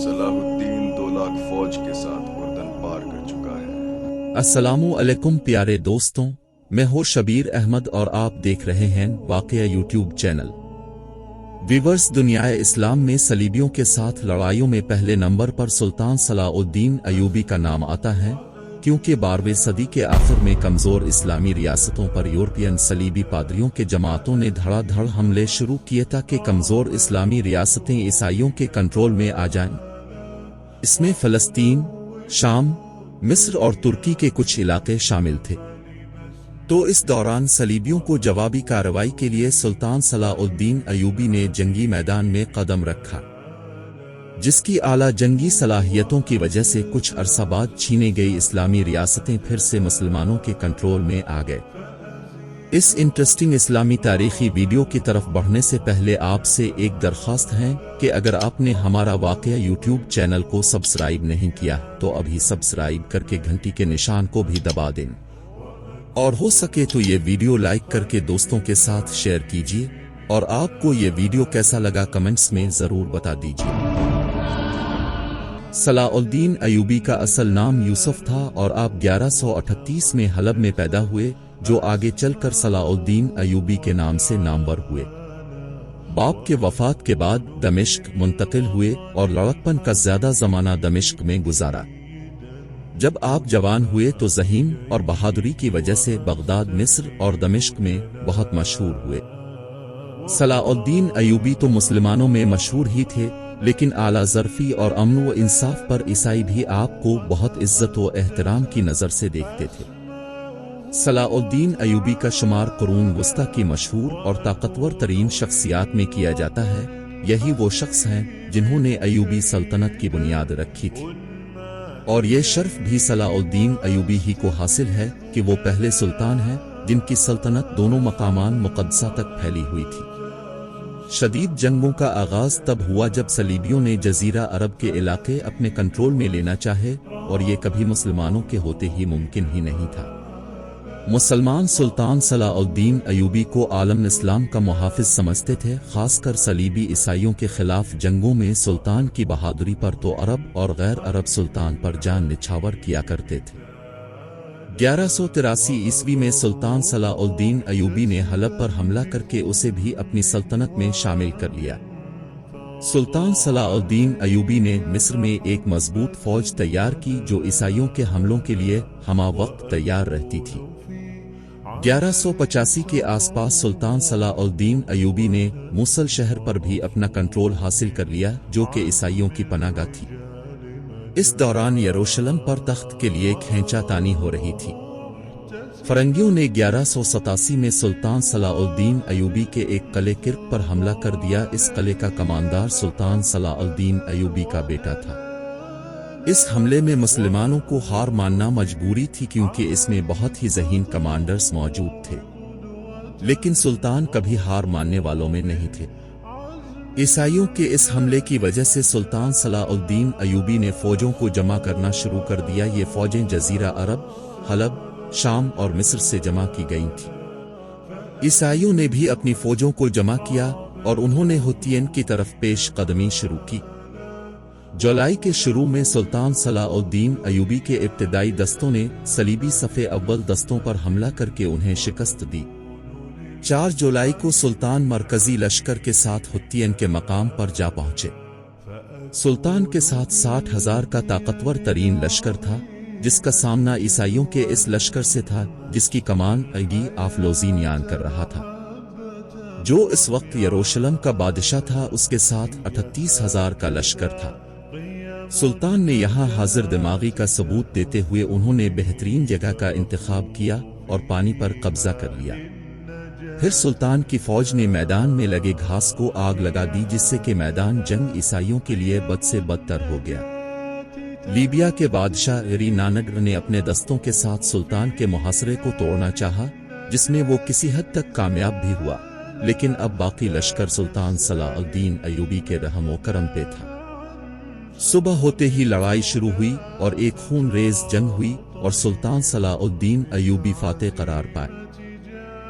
صلاح الدین 2 लाख फौज के साथ उर्दन पार कर चुका है। अस्सलामु अलैकुम प्यारे दोस्तों, मैं हूं शबीर अहमद और आप देख रहे हैं वाक़या यूट्यूब चैनल। व्यूअर्स, दुनियाए इस्लाम में सलीबियों के साथ लड़ाइयों में पहले नंबर पर सुल्तान सलाउद्दीन अयूबी का नाम आता है, क्योंकि 12वीं सदी के आखिर में कमजोर इस्लामी रियासतों पर यूरोपियन सलीबी पादरियों के जमातों ने धड़ाधड़ हमले शुरू किए ताकि कमजोर इस्लामी रियासतें ईसाइयों के कंट्रोल में आ जाएं। इसमें फलस्तीन, शाम, मिस्र और तुर्की के कुछ इलाके शामिल थे। तो इस दौरान सलीबियों को जवाबी कार्रवाई के लिए सुल्तान सलाउद्दीन अयूबी ने जंगी मैदान में कदम रखा, जिसकी आला जंगी सलाहियतों की वजह से कुछ अरसा बाद छीने गई इस्लामी रियासतें फिर से मुसलमानों के कंट्रोल में आ गए। इस इंटरेस्टिंग इस्लामी तारीखी वीडियो की तरफ बढ़ने से पहले आपसे एक दरख्वास्त है कि अगर आपने हमारा वाक़या यूट्यूब चैनल को सब्सक्राइब नहीं किया तो अभी सब्सक्राइब करके घंटी के निशान को भी दबा दें, और हो सके तो ये वीडियो लाइक करके दोस्तों के साथ शेयर कीजिए, और आपको ये वीडियो कैसा लगा कमेंट्स में जरूर बता दीजिए। सलाउद्दीन अयूबी का असल नाम यूसुफ था और आप 1138 में हलब में पैदा हुए, जो आगे चलकर सलाउद्दीन अयूबी के नाम से नामवर हुए। बाप के वफात के बाद दमिश्क मुंतकिल हुए और लड़कपन का ज्यादा जमाना दमिश्क में गुजारा। जब आप जवान हुए तो ज़हीन और बहादुरी की वजह से बगदाद, मिस्र और दमिश्क में बहुत मशहूर हुए। सलाउद्दीन अयूबी तो मुसलमानों में मशहूर ही थे, लेकिन आला ज़रफ़ी और अमन व इंसाफ पर ईसाई भी आपको बहुत इज्जत व एहतराम की नज़र से देखते थे। सलाउद्दीन अयूबी का शुमार कुरून वस्ता की मशहूर और ताकतवर तरीन शख्सियात में किया जाता है। यही वो शख्स हैं जिन्होंने अयूबी सल्तनत की बुनियाद रखी थी, और ये शर्फ भी सलाउद्दीन अयूबी ही को हासिल है कि वो पहले सुल्तान हैं जिनकी सल्तनत दोनों मकामान मुक़द्दसा तक फैली हुई थी। शदीद जंगों का आगाज तब हुआ जब सलीबियों ने जजीरा अरब के इलाके अपने कंट्रोल में लेना चाहे, और ये कभी मुसलमानों के होते ही मुमकिन ही नहीं था। मुसलमान सुल्तान सलाउद्दीन अयूबी को आलम इस्लाम का मुहाफिज समझते थे। खासकर सलीबी ईसाइयों के खिलाफ जंगों में सुल्तान की बहादुरी पर तो अरब और गैर अरब सुल्तान पर जान निछावर किया करते थे। 1183 ईस्वी में सुल्तान सलाउद्दीन अयूबी ने हलब पर हमला करके उसे भी अपनी सल्तनत में शामिल कर लिया। सुल्तान सलाउद्दीन अयूबी ने मिस्र में एक मजबूत फौज तैयार की जो ईसाइयों के हमलों के लिए हमा वक्त तैयार रहती थी। 1185 के आसपास सुल्तान सलाउद्दीन अयूबी ने मूसल शहर पर भी अपना कंट्रोल हासिल कर लिया, जो कि ईसाइयों की पनाहगाह थी। इस दौरान यरूशलेम पर तख्त के लिए खींचातानी हो रही थी। फरंगियों ने 1187 में सुल्तान सलाउद्दीन अयूबी के एक किले किर्क पर हमला कर दिया। इस किले का कमांडर सुल्तान सलाउद्दीन अयूबी का बेटा था। इस हमले में मुसलमानों को हार मानना मजबूरी थी, क्योंकि इसमें बहुत ही ज़हीन कमांडर्स मौजूद थे, लेकिन सुल्तान कभी हार मानने वालों में नहीं थे। ईसाइयों के इस हमले की वजह से सुल्तान सलाउद्दीन अयूबी ने फौजों को जमा करना शुरू कर दिया। ये फौजें जजीरा अरब, हलब, शाम और मिस्र से जमा की गई थी। ईसाइयों ने भी अपनी फौजों को जमा किया और उन्होंने हुतियन की तरफ पेश कदमी शुरू की। जुलाई के शुरू में सुल्तान सलाउद्दीन अयूबी के इब्तिदाई दस्तों ने सलीबी सफ़े अव्वल दस्तों पर हमला करके उन्हें शिकस्त दी। 4 जुलाई को सुल्तान मरकजी लश्कर के साथ हुतियन के मकाम पर जा पहुंचे। सुल्तान के साथ 60,000 का ताकतवर तरीन लश्कर था, जिसका सामना ईसाइयों के इस लश्कर से था जिसकी कमान अगी आफलोजीनियान कर रहा था, जो इस वक्त यरूशलेम का बादशाह था। उसके साथ 38,000 का लश्कर था। सुल्तान ने यहाँ हाजिर दिमागी का सबूत देते हुए उन्होंने बेहतरीन जगह का इंतखाब किया और पानी पर कब्जा कर लिया। फिर सुल्तान की फौज ने मैदान में लगे घास को आग लगा दी, जिससे कि मैदान जंग ईसाइयों के लिए बद से बदतर हो गया। लीबिया के बादशाह एरी नानगर ने अपने दस्तों के साथ सुल्तान के मुहासरे को तोड़ना चाहा, जिसमें वो किसी हद तक कामयाब भी हुआ, लेकिन अब बाकी लश्कर सुल्तान सलाउद्दीन अयूबी के रहम व करम पे था। सुबह होते ही लड़ाई शुरू हुई और एक खून रेज जंग हुई और सुल्तान सलाउद्दीन अयूबी फातेह करार पाए।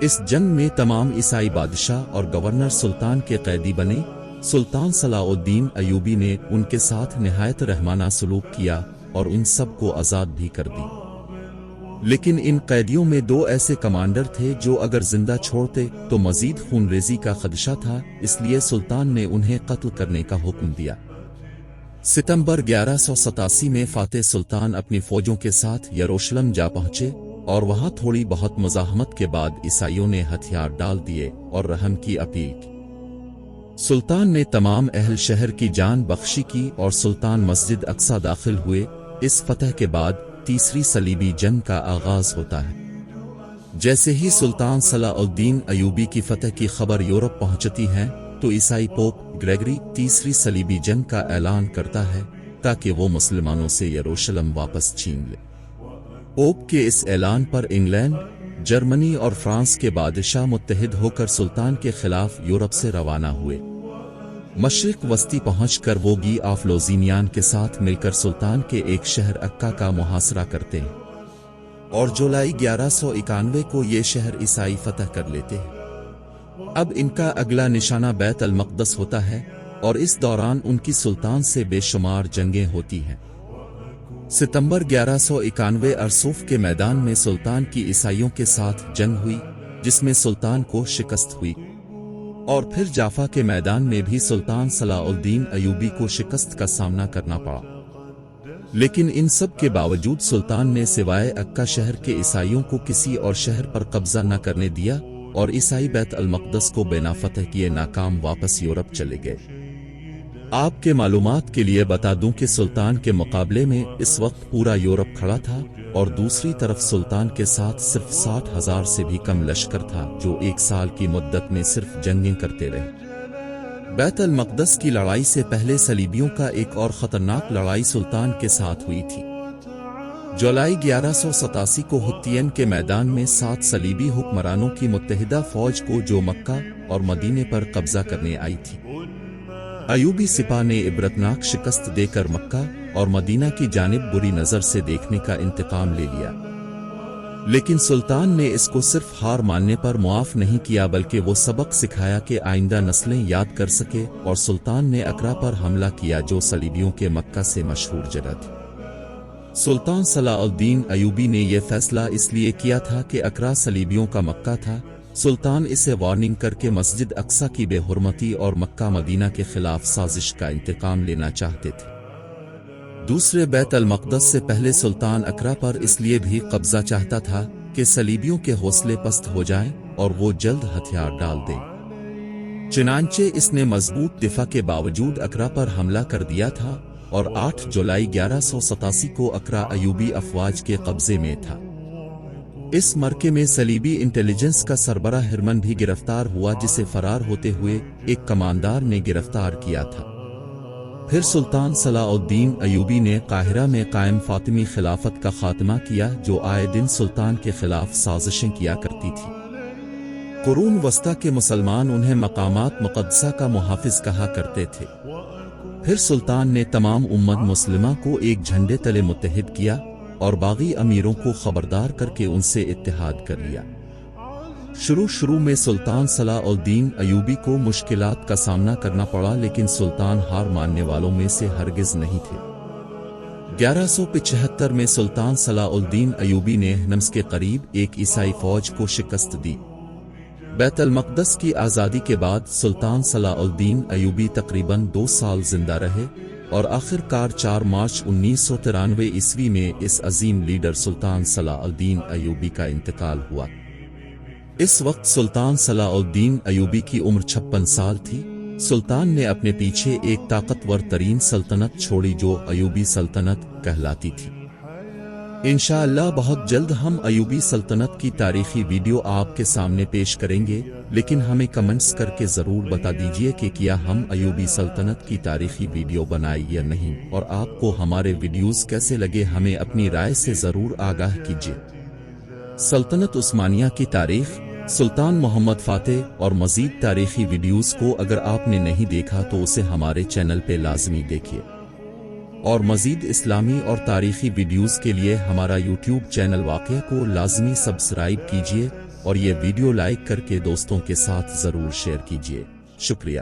इस जंग में तमाम ईसाई बादशाह और गवर्नर सुल्तान के कैदी बने सुल्तान सलाउद्दीन अयूबी ने उनके साथ निहायत रहमाना सलूक किया और उन सब को आज़ाद भी कर दी। लेकिन इन कैदियों में 2 ऐसे कमांडर थे जो अगर जिंदा छोड़ते तो मजीद खूनरेजी का खदशा था, इसलिए सुल्तान ने उन्हें कत्ल करने का हुक्म दिया। सितंबर 1187 में फातेह सुल्तान अपनी फौजों के साथ यरूशलेम जा पहुंचे और वहां थोड़ी बहुत मज़ाहमत के बाद ईसाइयों ने हथियार डाल दिए और रहम की अपील की। सुल्तान ने तमाम अहल शहर की जान बख्शी की और सुल्तान मस्जिद अक्सा दाखिल हुए। इस फतह के बाद तीसरी सलीबी जंग का आगाज होता है। जैसे ही सुल्तान सलाउद्दीन अयूबी की फतह की खबर यूरोप पहुंचती है तो ईसाई पोप ग्रेगरी तीसरी सलीबी जंग का ऐलान करता है ताकि वो मुसलमानों से यरूशलेम वापस छीन ले। पोप के इस ऐलान पर इंग्लैंड, जर्मनी और फ्रांस के बादशाह मुत्तहिद होकर सुल्तान के खिलाफ यूरोप से रवाना हुए। मशरिक वस्ती पहुंचकर वो गी ऑफ लोज़िनियान के साथ मिलकर सुल्तान के एक शहर अक्का का मुहासरा करते हैं और जुलाई 1191 को ये शहर ईसाई फतह कर लेते हैं। अब इनका अगला निशाना बैत अल मक़दस होता है और इस दौरान उनकी सुल्तान से बेशुमार जंगें होती हैं। सितंबर 1191 अरसूफ के मैदान में सुल्तान की ईसाइयों के साथ जंग हुई जिसमें सुल्तान को शिकस्त हुई और फिर जाफा के मैदान में भी सुल्तान सलाउद्दीन अयूबी को शिकस्त का सामना करना पड़ा। लेकिन इन सब के बावजूद सुल्तान ने सिवाय अक्का शहर के ईसाइयों को किसी और शहर पर कब्जा न करने दिया और ईसाई बैत अल मक़दस को बिना फतह किए नाकाम वापस यूरोप चले गए। आपके मालूमात के लिए बता दूं कि सुल्तान के मुकाबले में इस वक्त पूरा यूरोप खड़ा था और दूसरी तरफ सुल्तान के साथ सिर्फ 60,000 से भी कम लश्कर था जो 1 साल की मुद्दत में सिर्फ जंगें करते रहे। बैत अल मक़दस की लड़ाई से पहले सलीबियों का एक और खतरनाक लड़ाई सुल्तान के साथ हुई थी। जुलाई 1187 को हुत्तियन के मैदान में 7 सलीबी हुक्मरानों की मुत्तहिदा फौज को जो मक्का और मदीने पर कब्जा करने आई थी। अयूबी सिपाह ने इबरतनाक शिकस्त देकर मक्का और मदीना की जानिब बुरी नजर से देखने का इंतकाम ले लिया। लेकिन सुल्तान ने इसको सिर्फ हार मानने पर मुआफ नहीं किया बल्कि वो सबक सिखाया कि आइंदा नस्लें याद कर सके और सुल्तान ने अकरा पर हमला किया जो सलीबियों के मक्का से मशहूर जगह थी। सुल्तान सलाउद्दीन अयूबी ने यह फैसला इसलिए किया था कि अकरा सलीबियों का मक्का था। सुल्तान इसे वार्निंग करके मस्जिद अक्सा की बेहुरमती और मक्का मदीना के खिलाफ साजिश का इंतकाम लेना चाहते थे। दूसरे बैत अल मक़दस से पहले सुल्तान अकरा पर इसलिए भी कब्जा चाहता था कि सलीबियों के हौसले पस्त हो जाएं और वो जल्द हथियार डाल दें। चुनांचे इसने मजबूत दिफा के बावजूद अकरा पर हमला कर दिया था और 8 जुलाई 1187 को अकरा अयूबी अफवाज के कब्जे में था। इस मरके में सलीबी इंटेलिजेंस का सरबरा हिरमन भी गिरफ्तार हुआ जिसे फरार होते हुए एक कमांडर ने गिरफ्तार किया था। फिर सुल्तान सलाउद्दीन अयूबी ने काहिरा में कायम फातिमी खिलाफत का खात्मा किया जो आए दिन सुल्तान के खिलाफ साजिशें किया करती थी। कुरून वस्ता के मुसलमान उन्हें मकामात मुक़द्दसा का मुहाफिज कहा करते थे। फिर सुल्तान ने तमाम उम्मत मुस्लिमा को एक झंडे तले मुत्तहिद किया और बागी अमीरों को खबरदार करके उनसे इत्तेहाद कर लिया। शुरू में सुल्तान सलाउद्दीन अयूबी को मुश्किलात का सामना करना पड़ा लेकिन सुल्तान हार मानने वालों में से हरगिज नहीं थे। 1175 में सुल्तान सलाउद्दीन अयूबी ने नम्स के करीब एक ईसाई फौज को शिकस्त दी। बैत अल मक़दस की आज़ादी के बाद सुल्तान सलाउद्दीन अयूबी तकरीबन 2 साल जिंदा रहे और आखिरकार 4 मार्च 1993 ईस्वी में इस अजीम लीडर सुल्तान सलाउद्दीन अयूबी का इंतकाल हुआ। इस वक्त सुल्तान सलाउद्दीन अयूबी की उम्र 56 साल थी। सुल्तान ने अपने पीछे एक ताकतवर तरीन सल्तनत छोड़ी जो अयूबी सल्तनत कहलाती थी। इंशाअल्लाह बहुत जल्द हम अयूबी सल्तनत की तारीखी वीडियो आपके सामने पेश करेंगे, लेकिन हमें कमेंट्स करके जरूर बता दीजिए कि क्या हम अयूबी सल्तनत की तारीखी वीडियो बनाए या नहीं और आपको हमारे वीडियोस कैसे लगे हमें अपनी राय से जरूर आगाह कीजिए। सल्तनत उस्मानिया की तारीख, सुल्तान मोहम्मद फातेह और मजीद तारीखी वीडियोस को अगर आपने नहीं देखा तो उसे हमारे चैनल पे लाजमी देखिए और मजीद इस्लामी और तारीखी वीडियोस के लिए हमारा यूट्यूब चैनल वाक़या को लाजमी सब्सक्राइब कीजिए और ये वीडियो लाइक करके दोस्तों के साथ ज़रूर शेयर कीजिए। शुक्रिया।